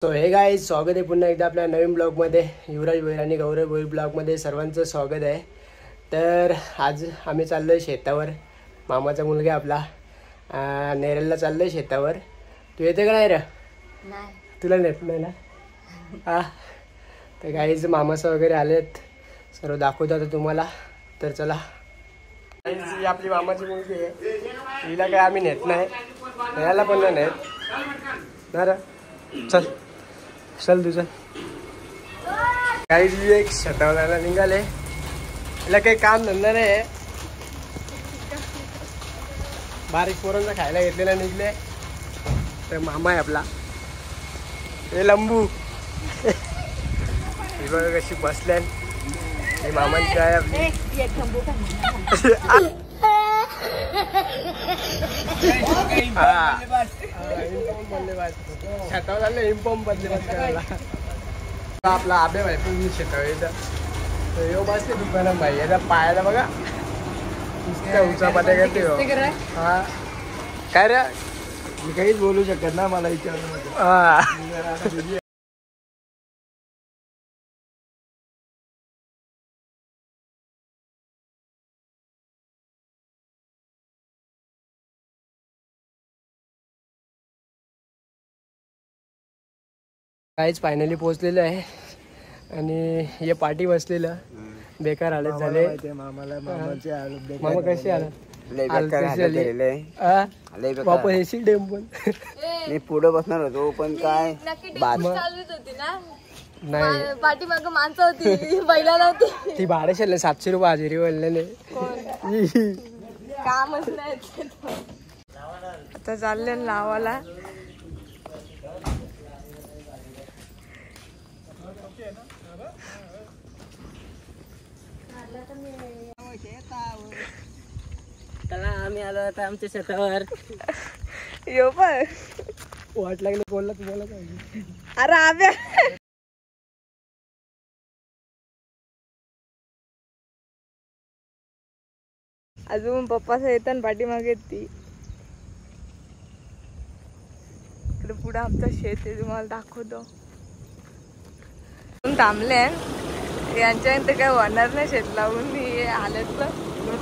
So हे guys, स्वागत आहे पुन्हा एकदा आपल्या नवीन ब्लॉगमध्ये. युवराज भोईर आणि गौरव भोईर ब्लॉगमध्ये सर्वांचं स्वागत आहे. तर आज आम्ही चाललो आहे शेतावर. मामाचा मुलगा आपला नेरलला चाललो आहे शेतावर. तू येते का नाही रे? नाही. तुला नेत नाही ना? हा. तर गाईज मामाचं वगैरे आलेत, सर्व दाखवतो आता तुम्हाला. तर चला. ही आपली मामाची मुलगी आहे, हिला काय आम्ही नेत नाही, याला पण नाही नेत ना रे. चल चल तुझं काही एक शेतावला निघाले. याला काही काम धंदा नाही, बारीक पोरांचा खायला घेतलेला निघले. तर मामा आहे आपला, हे लंबू. ही बघा कशी बसल्या, ही मामांची आहे आपली. शेतावर झालं इम्पॉम बदलेबाज करायला. आपला आबे भाई पण शेतावर येतं. येऊ बसते दुकानात भाई, याचा पायाला बघा उचा पात्या करते. हा काय रे, मी काहीच बोलू शकत ना, मला विचारलं. हा काहीच फायनली पोहोचलेलं आहे आणि हे पाठी बसलेलं बेकार हालत झाले. मामा कसे आला वापस येशील टेम्पल. मी पुढे बसणार होतो पण काय चालूच होती ना, नाही पाठीमाग माणसं होती, बैला नव्हती. ती भाडे शेल 700 रुपये हजेरी वळलेले. कामच नाही. आता चालले लावाला. त्याला आम्ही आलो आता आमच्या शेतावर. यो पण वाट लागली बोलला तुम्हाला काय. अरे आब्या अजून पप्पाचा येताना पाठीमागे ती. इकडे पुढे आमचं शेत आहे, तुम्हाला दाखवतो. थांबले यांच्या तर काय होणार नाही शेत लावून. हे हालत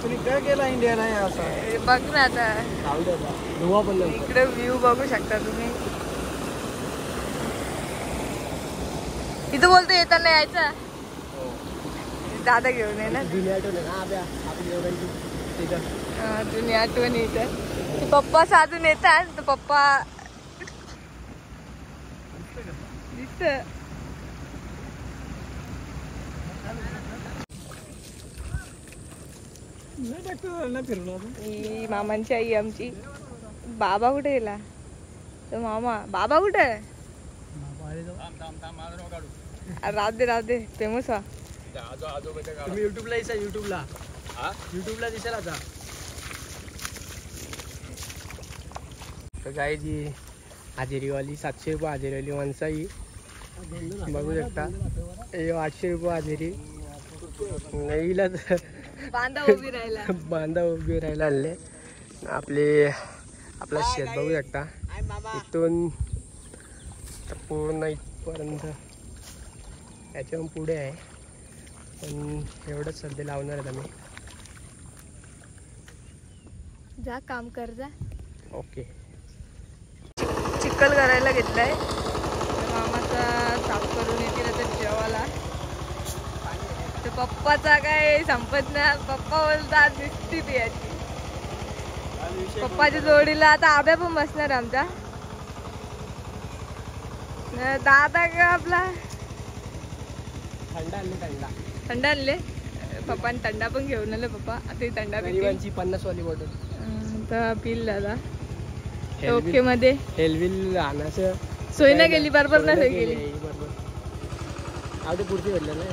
तुम्ही काय केला इंडिया नाही असं बघ ना आता. पण इकडे व्ह्यू बघू शकता तुम्ही. इथं बोलतो येताना यायचा दादा घेऊन ये ना. जुनी आठवण ना आब्या आपली एवढी जुनी आठवण येतात. ते पप्पा साधून येतात तर पप्पा दिसत. ही मामांची आई आमची. बाबा कुठे गेला? तर मामा बाबा कुठे? राहू दे फेमस व्हा. तुम्ही युट्यूबला येसा, युट्यूबला दिसेल आता. तर काय जी हजेरीवाली 700 रुपये हजेरीवाली माणसं ही बघू शकता. 800 रुपये हजेरी. नाहीला बांधा उभी राहायला आले. आपला शेत बघू शकता. इथून पूर्ण इथपर्यंत याच्या पुढे आहे, पण एवढंच सध्या लावणार आहेत आम्ही. जा काम कर जा. ओके. चिखल करायला घेतलाय. मामाचा साफ करून येतील तर जेवायला. तर पप्पाचा काय संपत नाही. पप्पा बोलतात दिसती ती याची. पप्पाच्या जोडीला आता आब्या पण बसणार आमचा. दादा का आपला थंड आणले पप्पाने. थंडा पण घेऊन आले पप्पा. आता थंडा 50 वाली बॉटल तर पिल दादा. ओके मध्ये हेलविल आणायचं सोय ना गेली, बरोबर ना सोय गेली. आवडे पुढची भेटलं ना.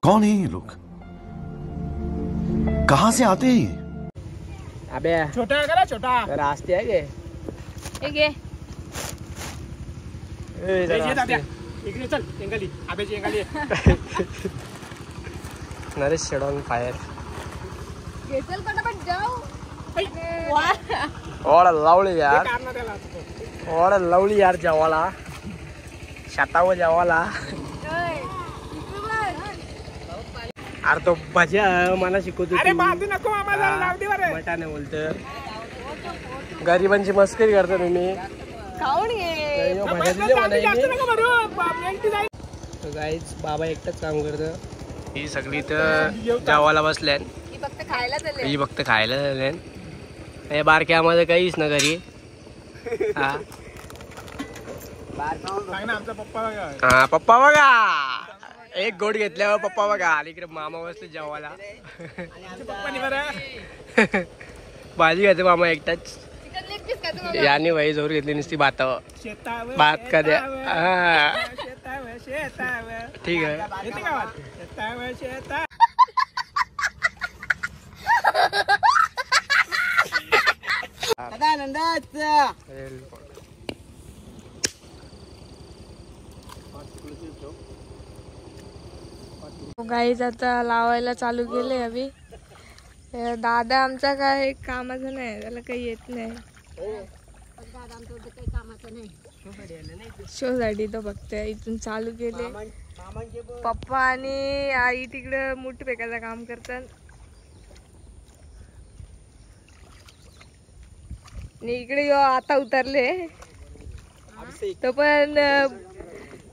कौन है ये लोग, कहाँ से आते हैं? अबे छोटा है का छोटा रास्ते आहे हे इकडे चल. एंगाली आब्याची एंगाली नरेश शेड ऑन फायर. घेचल पटापट जाऊ. ओळा लावले यार. और लवली यार जेवाला शेतावर जेवाला. अरे तो भज्या मला शिकवतो. अरे बांधू नको मामा, जरा लाव दे बरं. मटाने बोलत गरिबांची मस्करी करता तुम्ही. जास्त नको भरू, मेंटी जाईल. गाईच बाबा एकटाच काम करत. ही सगळी तर जेवायला बसल्यान. ही फक्त खायला झाल्यान. हे बारक्यामध्ये काहीच ना घरी. हा आमचा पप्पा बघा. हा पप्पा बघा. एक गोड घेतल्यावर पप्पा बघा. आणि इकडे मामा बसले जेवायला. पप्पानी बरं भाजी घ्यायचं मामा एकटाच. याने भाई जोर घेतली नुसती भातावर. शेतावर भात का द्या. हा शेतावर शेतावर. ठीक आहे. येते का वाट? शेतावर शेतावर. गाईज आता लावायला चालू केले हवी. दादा आमचा काय कामाचं नाही, त्याला काही येत नाही. शो साठी तो बघतोय. इथून चालू केले. पप्पा आणि आई तिकडे मूठ फेकायचं काम करतात. आणि इकडे आता उतरले. तो पण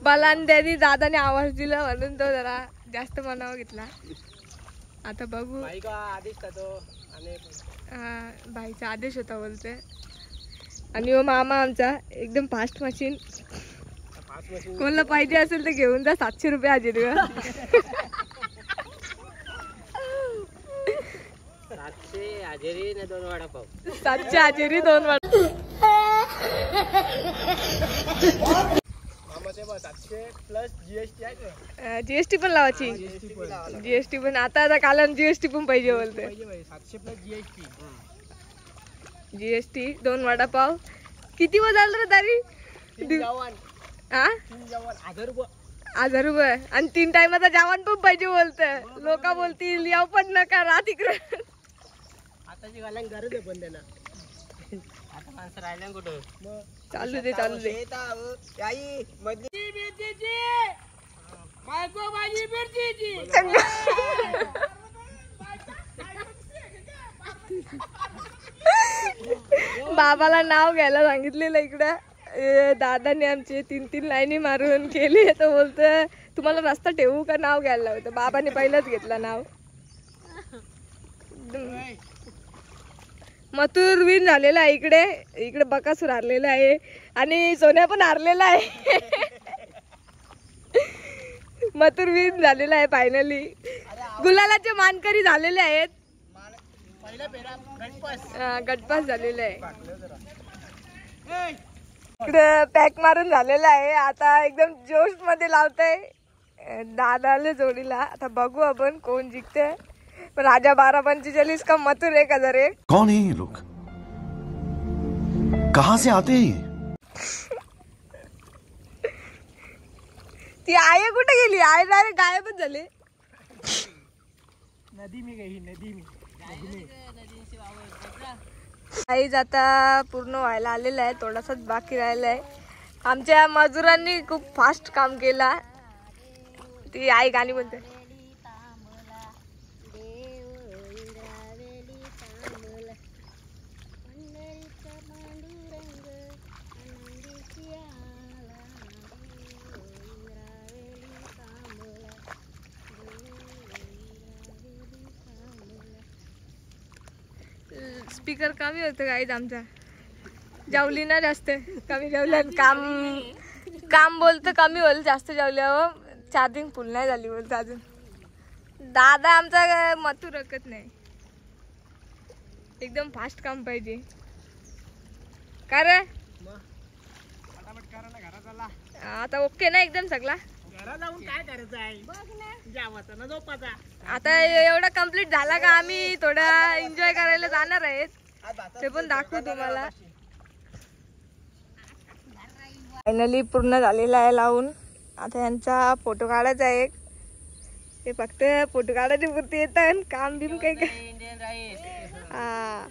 बलान त्यानी दादाने आवाज दिला म्हणून तो जरा जास्त मनावर घेतला. आता बघू. बाईचा आदेश होता बोलते. आणि वो मामा आमचा एकदम फास्ट मशीन. कोणाला पाहिजे असेल तर घेऊन जा. 700 रुपये हजेरी. 700 हजेरी ने 2 वडापाव. 700 हजेरी 2 वडापाव. 700 प्लस जीएसटी आहे. जीएसटी पण लावायची. जीएसटी पण आता काल जीएसटी पण पाहिजे बोलते. 700 प्लस जीएसटी. जीएसटी 2 वडापाव. किती वजाल रे तारी? 1000 रुपये. आणि 3 टाइमाचा जेवण पण पाहिजे बोलते. लोक बोलतील याव पण नका राहा तिकडे. आताची घालायला गरज आहे पण त्यांना. आता माणसं राहिल्या कुठं? चालू दे चालू दे. बाबाला नाव घ्यायला सांगितलेलं इकडं. दादाने आमचे 3 लाईनी मारून केली. तर बोलतं तुम्हाला रस्ता ठेवू का नाव घ्यायला लावतं. बाबाने पहिलंच घेतलं नाव. मथुर विन झालेला आहे इकडे. इकडे बकासूर हारलेला आहे आणि सोन्या पण हारलेला आहे. मथुर विन झालेला आहे फायनली. गुलालाचे मानकरी झालेले आहेत. गटपास झालेले आहे. इकडे पॅक मारून झालेला आहे. आता एकदम जोश मध्ये लावतय दादाला जोडीला. आता बघू आपण कोण जिंकते. राजा 1245 का मथुर 1001. कौन है ये लोग? कहाँ से आते हैं ये? ती आई कुठे गेली? आई डायरेक्ट गायबच झाली. नदी मी गई. नदी मी आईज आता पूर्ण व्हायला आलेला आहे. थोडासाच बाकी राहिला आहे. आमच्या मजुरांनी खूप फास्ट काम केला. ती आई गाणी बोलते. स्पीकर कमी होतं गाईज आमचा. जेवली ना जास्त. कमी जेवल्या. काम बोलतं कमी होईल जास्त जेवल्यावर. चार्जिंग फुल नाही झाली बोलतं अजून. दादा आमचा मथुर रकत नाही. एकदम फास्ट काम पाहिजे. का रे? आता ओके ना एकदम सगळा. घरा जाऊन काय करायचं आहे? जेवायचं ना झोपायचा. आता एवढा कंप्लीट झाला का आम्ही थोडा एन्जॉय करायला जाणार आहेत. ते पण दाखवू तुम्हाला. फायनली पूर्ण झालेला आहे लावून. आता यांचा फोटो काढायचा आहे. ते फक्त फोटो काढायची पुरती येतात. काम बिम काही इंडियन राईस. हा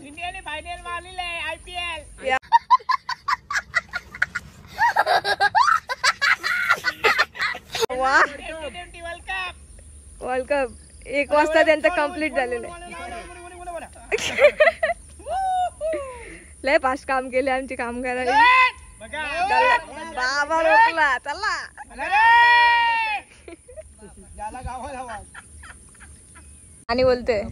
इंडियाने फायनल मारलेलं आहे IPL. वर्ल्ड कप 1 वाजता त्यांचं कम्प्लीट झालेलं आहे. लय फास्ट काम केले आमचे कामगारांनी. बाबा रोखला चला. आणि बोलते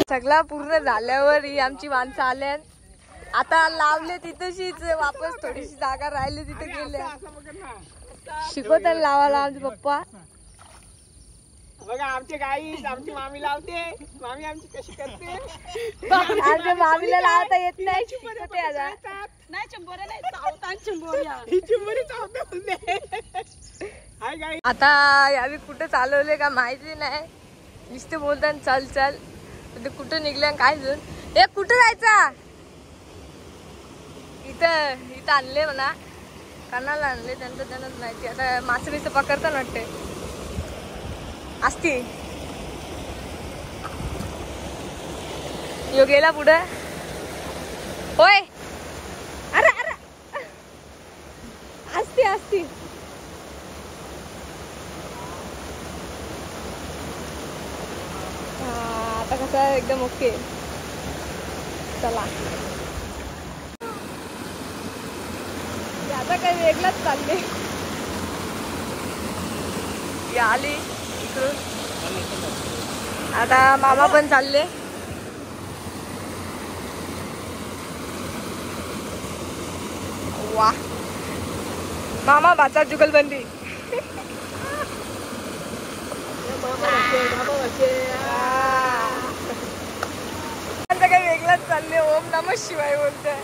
सगळा पूर्ण झाल्यावर ही आमची माणसं आल्या. आता लावले तिथेशीच वापस थोडीशी जागा राहिली तिथे गेल्या. शिकवतात लावायला आमचे पप्पा. बघा आमचे गाई आमची मामी लावते. मामी आमची कशी करते. आमच्या मामीला लावता येत नाही. शिकवते आता. आता यावी कुठे चालवले का माहिती नाही. नुसते बोलतात चल चल. ते कुठे निघले काय घेऊन. हे कुठे जायचा. इथं आणले म्हणा. कानाला आणले त्यांचं त्यांनाच माहिती. आता मासळीचं पकडतात वाटते असती. यो गेला पुढे. होय अरे अरे असती असती. आता कसं एकदम ओके. चला आता काही वेगळंच चालले. आली इकडून. आता मामा पण चालले. वाह मामा भाचा जुगलबंदी. आता काही वेगळंच चालले. ओम नमः शिवाय बोलते.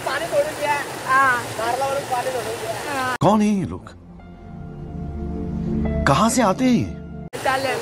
पाणी सोडून द्या. पाणी सोडून द्या. कौन है ये लोग? कहाँ से आते हैं ये? चालेल.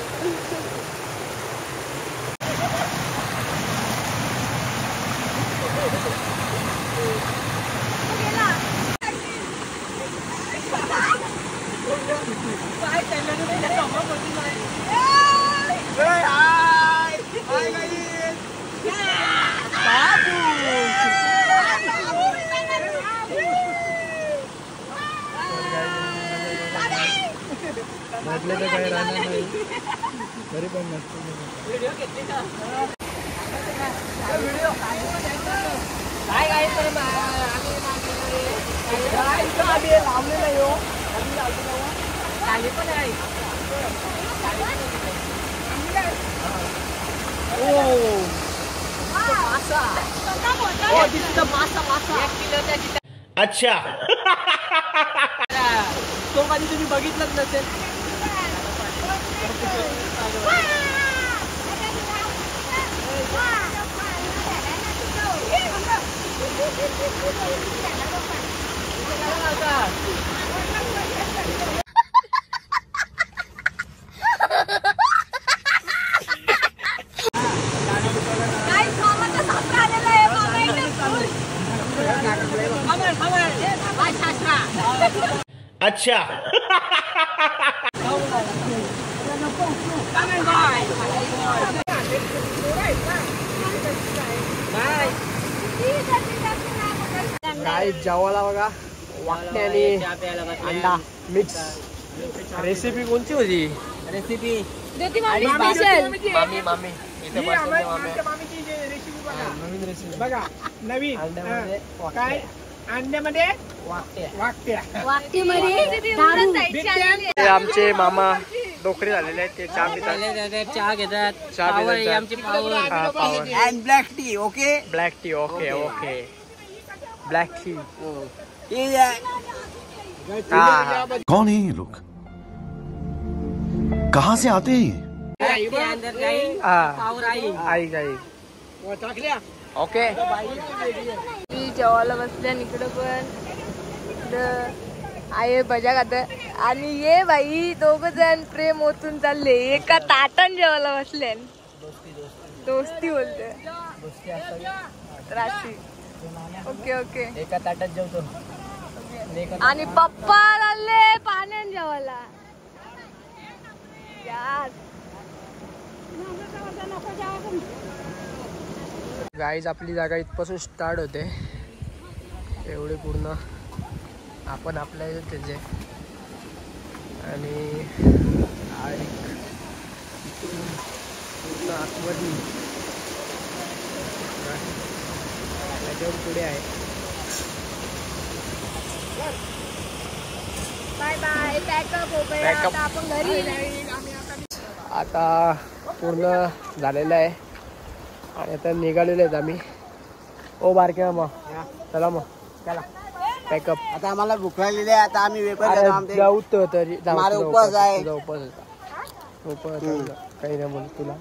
अच्छा तो कधी तुम्ही बघितलंच नसेल. अच्छा गाईस जेवायला बघा वाटणे आणि अंडा मिक्स. रेसिपी कोणची होती. रेसिपी मामी मामी इथे बसले मामी. मामीची रेसिपी बघा. नवीन रेसिपी बघा नवीन. अंड्यामध्ये काय अंड्यामध्ये वाकट्या. ते आमचे मामा डोकरे झालेले आहेत. ते चहा पितात. चहा घेतात. चहा पितात. आमची पावर. हा power. And black tea. Okay black tea. Okay okay black tea. कौन है ये लोग? कहाँ से आते हैं ये? अंदर गाई हा पावर आई. आई गाई. टाकल्या. ओके मी जेवायला बसल्या. इकडं पण आहे भजा खात. आणि ये बाई दोघ जण प्रेम ओतून चालले. एका ताटान जेवायला बसले. दोस्ती बोलते राशी. Okay okay. एका ताटात जेवतो. आणि पप्पा चालले पाण्यान जेवायला. यार गाईज आपली जागा इथपासून स्टार्ट होते एवढे पूर्ण आपण आपल्या त्याचे आणि पूर्ण आतमध्ये त्याच्यावर पुढे आहे. बाय बाय पॅकअप हो गया. Pack up. आता आपण घरी आता पूर्ण झालेलं आहे आणि आता निघालेलो आहेत आम्ही. ओ बारक्या मग चला मग चला पॅकअप. आता आम्हाला भूक लागलेली आहे. आता आम्ही वेपर जाऊ तर तरी जाऊ. माझा तुझा उपवास आहे. तुझा उपवास होता. उपवास काही नाही बोल तुला.